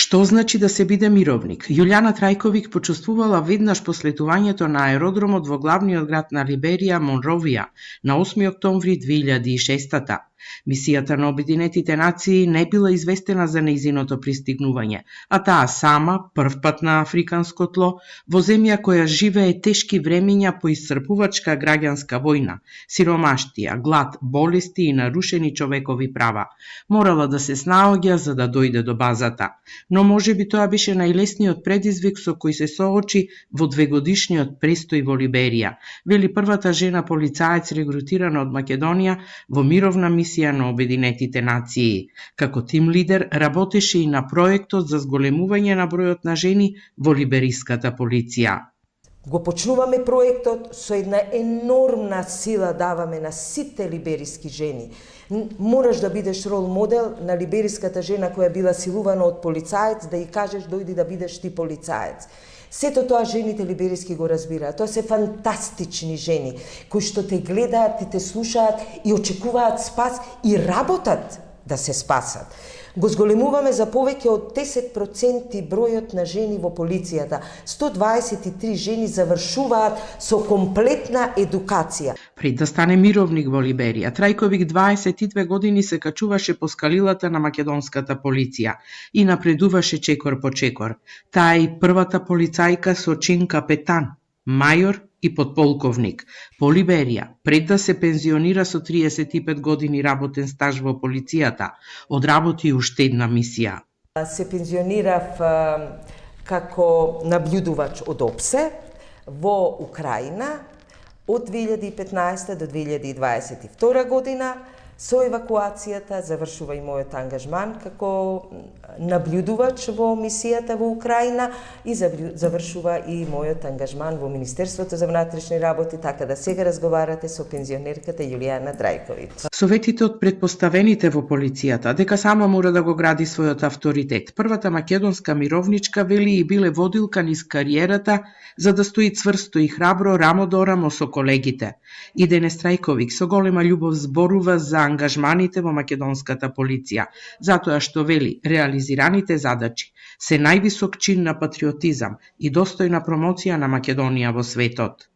Што значи да се биде мировник? Јулијана Трајковиќ почувствувала веднаш по слетувањето на аеродромот во главниот град на Либерија, Монровија, на 8 октомври 2006. Мисијата на Обединетите нации не била известена за нејзиното пристигнување, а таа сама, првпат на африканско тло, во земја која живее тешки времења по исцрпувачка граѓанска војна, сиромаштија, глад, болести и нарушени човекови права, морала да се снаоѓа за да дојде до базата. Но можеби тоа беше најлесниот предизвик со кој се соочи во двегодишниот престој во Либерија, вели првата жена полицаец регрутирана од Македонија во мировна мисија на Обединетите нации. Како тим лидер работеше и на проектот за зголемување на бројот на жени во либериската полиција. Го почнуваме проектот со една енормна сила даваме на сите либериски жени. Мораш да бидеш рол модел на либериската жена која била силувана од полицаец, да ја кажеш дојди да бидеш ти полицаец. Сето тоа жените либериски го разбираат. Тоа се фантастични жени кои што те гледаат и те слушаат и очекуваат спас и работат да се спасат. Го зголемуваме за повеќе од 10% бројот на жени во полицијата. 123 жени завршуваат со комплетна едукација. Пред да стане мировник во Либерија, Трајковиќ 22 години се качуваше по скалилата на македонската полиција и напредуваше чекор по чекор. Таа е првата полицајка со чин капетан, мајор и подполковник по Либерија, пред да се пензионира со 35 години работен стаж во полицијата, одработи уште една мисија. Се пензионирав како наблюдувач од ОПСЕ во Украина од 2015 до 2022 година. Со евакуацијата завршува и мојот ангажман како наблюдувач во мисијата во Украина и завршува и мојот ангажман во Министерството за внатрешни работи, така да сега разговарате со пензионерката Јулијана Трајковиќ. Советите од претпоставените во полицијата дека сама мора да го гради својот авторитет. Првата македонска мировничка вели и биле водилка низ кариерата за да стои цврсто и храбро рамо до рамо со колегите. И денес Трајковиќ со голема љубов зборува за ангажманите во македонската полиција, затоа што вели реализираните задачи се највисок чин на патриотизам и достојна промоција на Македонија во светот.